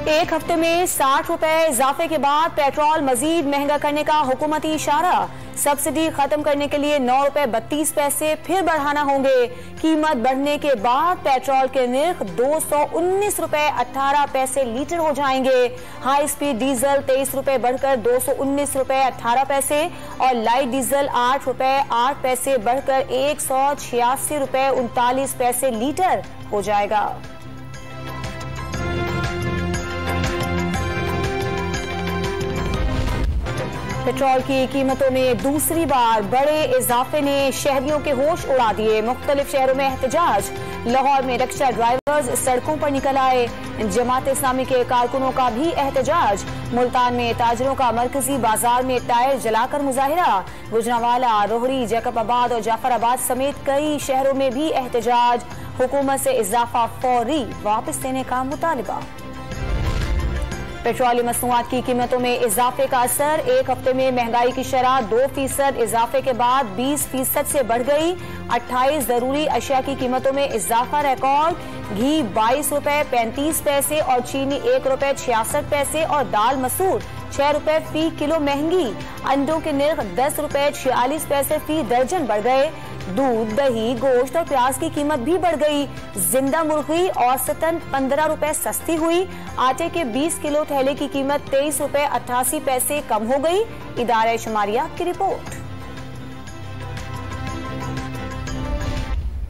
एक हफ्ते में 60 रुपए इजाफे के बाद पेट्रोल मजीद महंगा करने का हुकूमती इशारा। सब्सिडी खत्म करने के लिए 9 रुपए 32 पैसे फिर बढ़ाना होंगे। कीमत बढ़ने के बाद पेट्रोल के निर्ख 219 रुपए 18 पैसे लीटर हो जाएंगे। हाई स्पीड डीजल 23 रुपए बढ़कर 219 रुपए 18 पैसे और लाइट डीजल 8 रुपए 8 पैसे बढ़कर 186 रुपए 39 पैसे लीटर हो जाएगा। पेट्रोल की कीमतों में दूसरी बार बड़े इजाफे ने शहरियों के होश उड़ा दिए। मुख्तलिफ शहरों में एहतजाज। लाहौर में रिक्शा ड्राइवर्स सड़कों पर निकल आए। जमात इस्लामी के कारकुनों का भी एहतजाज। मुल्तान में ताजरों का मरकजी बाजार में टायर जलाकर मुजाहिरा। गुजरांवाला, रोहड़ी, जैकबाबाद और जाफराबाद समेत कई शहरों में भी एहतजाज। हुकूमत से इजाफा फौरी वापस देने का मुतालबा। पेट्रोलियम मसनूआत की कीमतों में इजाफे का असर। एक हफ्ते में महंगाई की शरह 2% इजाफे के बाद 20% से बढ़ गई। 28 जरूरी अशिया की कीमतों में इजाफा रिकॉर्ड। घी 22 रुपए 35 पैसे और चीनी 1 रुपए 66 पैसे और दाल मसूर 6 रुपए फी किलो महंगी। अंडों के निर्ख 10 रुपए 46 पैसे फी दर्जन बढ़ गए। दूध, दही, गोश्त और प्याज की कीमत भी बढ़ गई। जिंदा मुर्गी औसतन 15 रुपए सस्ती हुई। आटे के 20 किलो थैले की कीमत 23 रुपए 88 पैसे कम हो गई। इदारे शुमारियात की रिपोर्ट।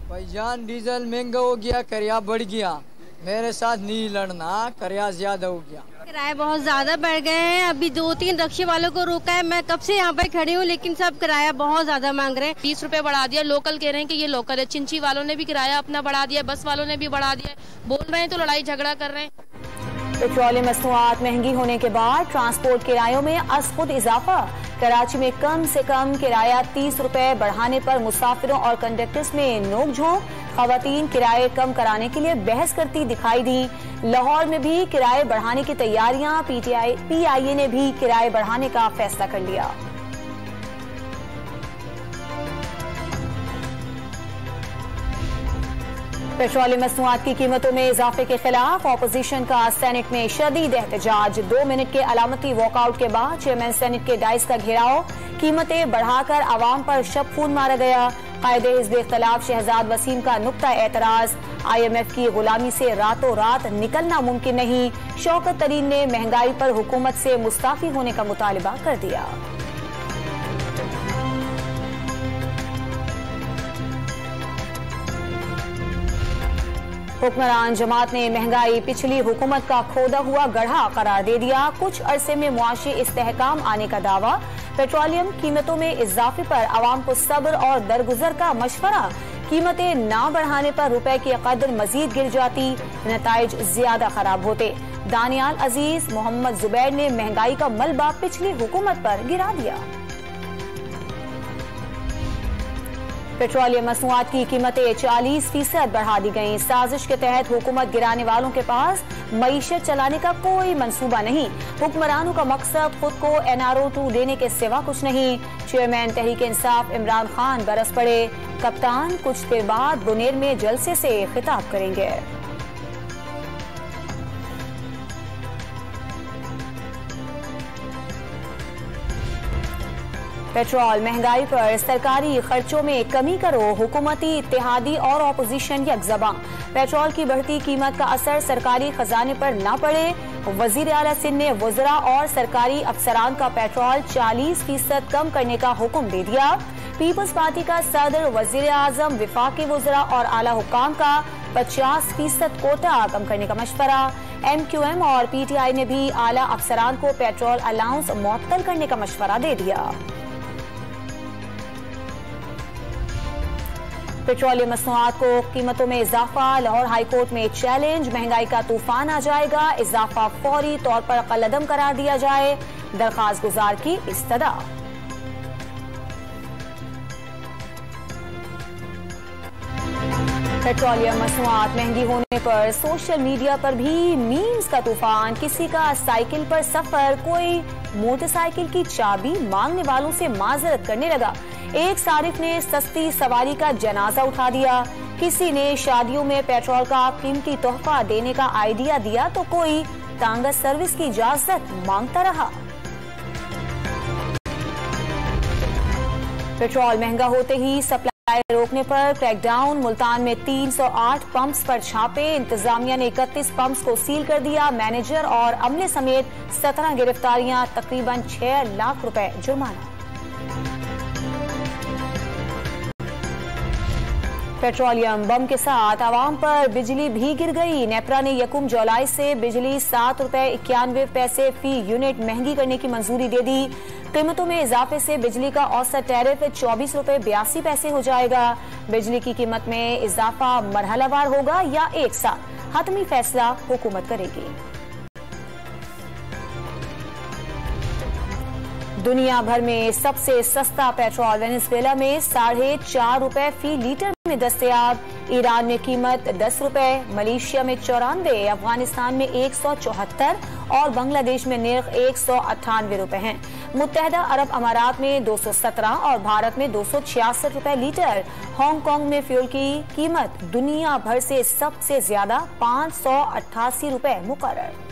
भाईजान डीजल महंगा हो गया, किराया बढ़ गया। मेरे साथ नहीं लड़ना, किराया ज्यादा हो गया। किराए बहुत ज्यादा बढ़ गए हैं। अभी 2-3 रिक्शे वालों को रोका है। मैं कब से यहाँ पर खड़ी हूँ, लेकिन सब किराया बहुत ज्यादा मांग रहे हैं। 20 रुपए बढ़ा दिया। लोकल कह रहे हैं कि ये लोकल है। चिंची वालों ने भी किराया अपना बढ़ा दिया, बस वालों ने भी बढ़ा दिया। बोल रहे हैं तो लड़ाई झगड़ा कर रहे हैं। पेट्रोलियम मसनूआत महंगी होने के बाद ट्रांसपोर्ट किरायों में अज़खुद इजाफा। कराची में कम से कम किराया 30 रुपए बढ़ाने पर मुसाफिरों और कंडक्टर्स में नोकझोंक। खवातीन किराए कम कराने के लिए बहस करती दिखाई दी। लाहौर में भी किराए बढ़ाने की तैयारियां। PIA ने भी किराए बढ़ाने का फैसला कर लिया। पेट्रोलियम मसनूआत की कीमतों में इजाफे के खिलाफ अपोजिशन का सेनेट में शदीद एहतजाज। 2 मिनट के अलामती वॉकआउट के बाद चेयरमैन सेनेट के डाइस का घेराव। कीमतें बढ़ाकर आवाम पर शबखून मारा गया। कायदे हिज़्ब इख्तिलाफ शहजाद वसीम का नुक्ता एतराज। IMF की गुलामी से रातों रात निकलना मुमकिन नहीं। शौकत तरीन ने महंगाई पर हुकूमत से मुस्ताफी होने का मुतालबा कर दिया। हुक्मरान जमात ने महंगाई पिछली हुकूमत का खोदा हुआ गढ़ा करार दे दिया। कुछ अरसे में मुआशी इस्तेहकाम आने का दावा। पेट्रोलियम कीमतों में इजाफे पर आवाम को सब्र और दरगुजर का मशवरा। कीमतें ना बढ़ाने पर रुपए की कदर मजीद गिर जाती, नताइज ज्यादा खराब होते। दानियाल अजीज, मोहम्मद जुबैर ने महंगाई का मलबा पिछली हुकूमत पर गिरा दिया। पेट्रोलियम मसनूआत की कीमतें 40% बढ़ा दी गईं। साजिश के तहत हुकूमत गिराने वालों के पास मईशत चलाने का कोई मंसूबा नहीं। हुक्मरानों का मकसद खुद को NRO2 देने के सिवा कुछ नहीं। चेयरमैन तहरीक इंसाफ इमरान खान बरस पड़े। कप्तान कुछ देर बाद बुनेर में जलसे से खिताब करेंगे। पेट्रोल महंगाई पर सरकारी खर्चों में कमी करो। हुकूमती, इत्तेहादी और अपोजिशन यकजबां। पेट्रोल की बढ़ती कीमत का असर सरकारी खजाने पर न पड़े। वजीर आला सिंध ने वज़रा और सरकारी अफसरान का पेट्रोल 40% कम करने का हुक्म दे दिया। पीपल्स पार्टी का सदर, वजीर आजम, विफाकी वज़रा और आला हुक्काम का 50% कोटा कम करने का मशवरा। MQM और PTI ने भी आला अफसरान को पेट्रोल अलाउंस मुअत्तल करने का मशवरा दे दिया। पेट्रोलियम मसनूआत को कीमतों में इजाफा। लाहौर हाईकोर्ट में चैलेंज। महंगाई का तूफान आ जाएगा। इजाफा फौरी तौर पर कलअदम करार दिया जाए। दरखास्त गुजार की इस्तदा। पेट्रोलियम मसनूआत महंगी होने पर सोशल मीडिया पर भी मीम्स का तूफान। किसी का साइकिल पर सफर, कोई मोटरसाइकिल की चाबी मांगने वालों से माजरत करने लगा। एक सारिफ ने सस्ती सवारी का जनाजा उठा दिया। किसी ने शादियों में पेट्रोल का कीमती तोहफा देने का आइडिया दिया तो कोई तांगा सर्विस की इजाजत मांगता रहा। पेट्रोल महंगा होते ही सप्लाई रोकने पर क्रैकडाउन। मुल्तान में 308 पंप्स पर छापे। इंतजामिया ने 31 पंप्स को सील कर दिया। मैनेजर और अमले समेत 17 गिरफ्तारियां, तकरीबन 6 लाख रुपए जुर्माना। पेट्रोलियम बम के साथ आवाम पर बिजली भी गिर गई। नेपरा ने यकुम जुलाई से बिजली 7 रुपए 91 पैसे फी यूनिट महंगी करने की मंजूरी दे दी। कीमतों में इजाफे से बिजली का औसत टैरिफ 24 रुपए 82 पैसे हो जाएगा। बिजली की कीमत में इजाफा मरहलावार होगा या एक साथ, हतमी फैसला हुकूमत करेगी। दुनिया भर में सबसे सस्ता पेट्रोल वेनेजुएला में 4.5 रुपए फी लीटर में दस्तयाब। ईरान में कीमत 10 रुपए, मलेशिया में 94, अफगानिस्तान में 174 और बांग्लादेश में निर्ख 198 रुपए हैं। मुत्तहदा अरब अमारात में 217 और भारत में 266 रुपए लीटर। हांगकांग में फ्यूल की कीमत दुनिया भर से सबसे ज्यादा 588 रुपए मुकर्रर।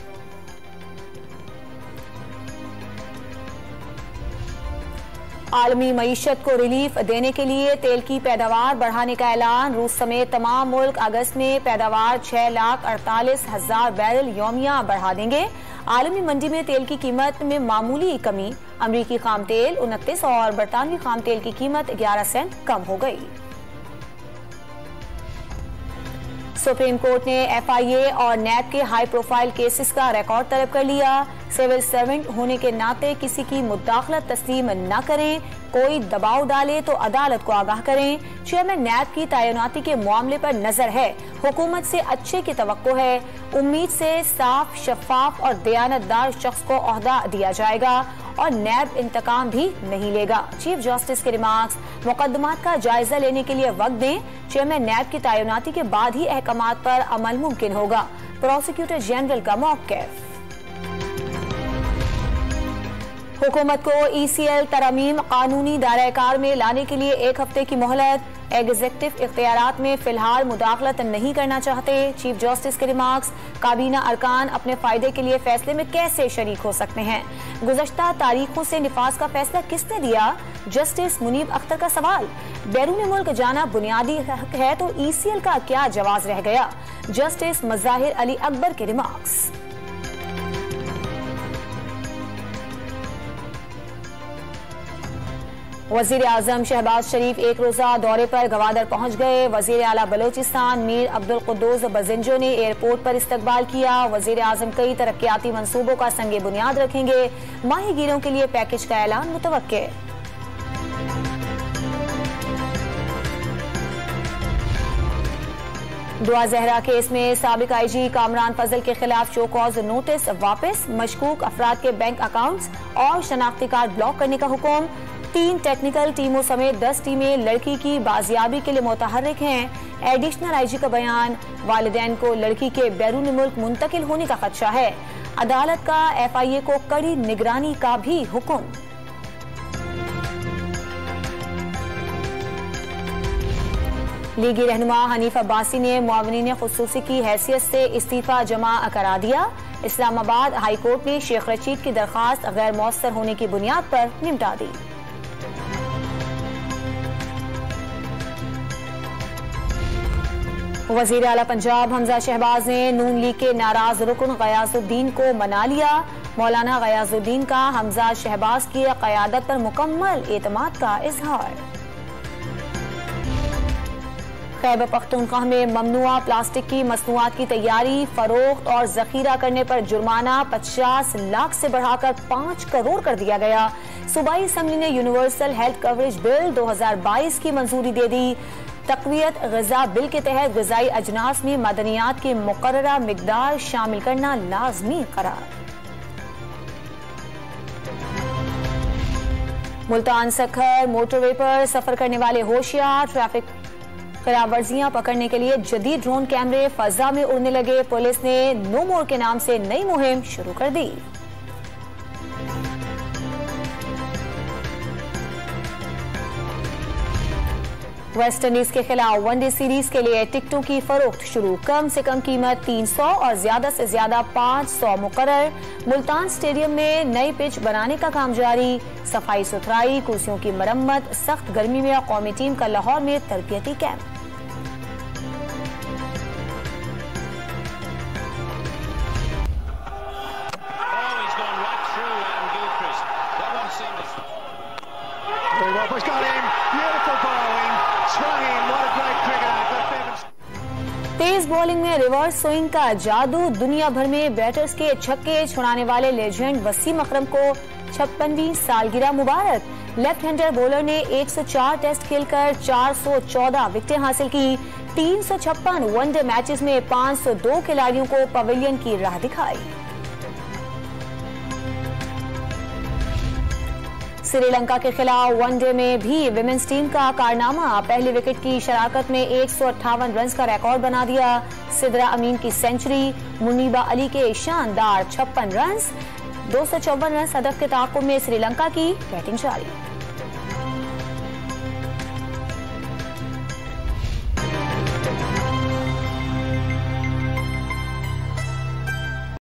आलमी मईशत को रिलीफ देने के लिए तेल की पैदावार बढ़ाने का ऐलान। रूस समेत तमाम मुल्क अगस्त में पैदावार 6,48,000 बैरल यौमिया बढ़ा देंगे। आलमी मंडी में तेल की कीमत में मामूली कमी। अमरीकी खाम तेल 29 और बरतानवी खाम तेल की कीमत 11 सेंट कम हो गई। सुप्रीम कोर्ट ने FIA और नैब के हाई प्रोफाइल केसेस का रिकॉर्ड तलब कर लिया। सिविल सर्वेंट होने के नाते किसी की मुदाखलत तस्लीम न करें। कोई दबाव डाले तो अदालत को आगाह करें। चेयरमैन नैब की तैनाती के मामले पर नजर है। हुकूमत से अच्छे की तवक्को है। उम्मीद से साफ, शफाफ और दयानतदार शख्स को ओहदा दिया जाएगा और नैब इंतकाम भी नहीं लेगा। चीफ जस्टिस के रिमार्क्स। मुकदमात का जायजा लेने के लिए वक्त दें। चेयरमैन नैब की तैनाती के बाद ही अहकामात पर अमल मुमकिन होगा। प्रोसिक्यूटर जनरल का मौक़िफ़। हुकूमत को ECL तरमीम कानूनी दायरा-ए-कार में लाने के लिए 1 हफ्ते की मोहलत। एग्जीक्यूटिव इख्तियारात में फिलहाल मुदाखलत नहीं करना चाहते। चीफ जस्टिस के रिमार्क्स। काबीना अरकान अपने फायदे के लिए फैसले में कैसे शरीक हो सकते हैं। गुज़श्ता तारीखों से निफाज का फैसला किसने दिया। जस्टिस मुनीब अख्तर का सवाल। बैरून मुल्क जाना बुनियादी हक है तो ECL का क्या जवाब रह गया। जस्टिस मज़ाहिर अली अकबर के रिमार्क्स। वजीर आजम शहबाज शरीफ 1 रोजा दौरे पर गवादर पहुंच गए। वजीर आला बलोचिस्तान मीर अब्दुल कुद्दूस बजिंजो ने एयरपोर्ट पर इस्तकबाल किया। वजीर आजम कई तरक्याती मंसूबों का संगे बुनियाद रखेंगे। माहीगीरों के लिए पैकेज का ऐलान मुतवक्के। दुआ जहरा केस में साबिक IG कामरान फजल के खिलाफ शो कॉज नोटिस वापस। मशकूक अफराद के बैंक अकाउंट्स और शनाख्ती कार्ड ब्लॉक करने का हुक्म। 3 टेक्निकल टीमों समेत 10 टीमें लड़की की बाजियाबी के लिए मुतहर्रिक हैं। एडिशनल IG का बयान। वालिदैन को लड़की के बैरून मुल्क मुंतकिल होने का खदशा है। अदालत का FIA को कड़ी निगरानी का भी हुक्म। लीगी रहनुमा हनीफ अब्बासी ने मुआविनीन खुसूसी की हैसियत से इस्तीफा जमा करा दिया। इस्लामाबाद हाई कोर्ट ने शेख रशीद की दरखास्त गैर मौसर होने की बुनियाद पर निपटा दी। वजीर आला पंजाब हमजा शहबाज ने नून लीग के नाराज रुकन गयाजुद्दीन को मना लिया। मौलाना गयाजुद्दीन का हमजा शहबाज की क़यादत पर मुकम्मल एतमाद का इजहार। खैबर पख्तूनख्वा में ममनुआ प्लास्टिक की मसनूआत की तैयारी, फरोख्त और जखीरा करने पर जुर्माना 50 लाख से बढ़ाकर 5 करोड़ कर दिया गया। सूबाई असम्बली ने यूनिवर्सल हेल्थ कवरेज बिल 2022 की मंजूरी दे दी। तक़वियत ग़िज़ा बिल के तहत ग़िज़ाई अजनास में मदनियात की मुक़र्ररा मिक़दार शामिल करना लाज़मी करार। मुल्तान सखर मोटरवे पर सफर करने वाले होशियार। ट्रैफिक खिलाफवर्जियां पकड़ने के लिए जदीद ड्रोन कैमरे फजा में उड़ने लगे। पुलिस ने नो मोर के नाम से नई मुहिम शुरू कर दी। वेस्ट इंडीज के खिलाफ वनडे सीरीज के लिए टिकटों की फरोख्त शुरू। कम से कम कीमत 300 और ज्यादा से ज्यादा 500 मुकर्रर। मुल्तान स्टेडियम में नई पिच बनाने का काम जारी। सफाई सुथराई, कुर्सियों की मरम्मत। सख्त गर्मी में कौमी टीम का लाहौर में तरबियती कैंप। तेज बॉलिंग में रिवर्स स्विंग का जादू। दुनिया भर में बैटर्स के छक्के छुड़ाने वाले लेजेंड वसीम अकरम को 56वीं सालगिरह मुबारक। लेफ्ट हैंडर बॉलर ने 104 टेस्ट खेलकर 414 विकेटें हासिल की। 356 वनडे मैचेस में 502 खिलाड़ियों को पवेलियन की राह दिखाई। श्रीलंका के खिलाफ वनडे में भी विमेंस टीम का कारनामा। पहली विकेट की शराकत में 158 रन का रिकॉर्ड बना दिया। सिद्रा अमीन की सेंचुरी, मुनीबा अली के शानदार 56 रन। 254 रन हदफ के ताक़ुब में श्रीलंका की बैटिंग जारी।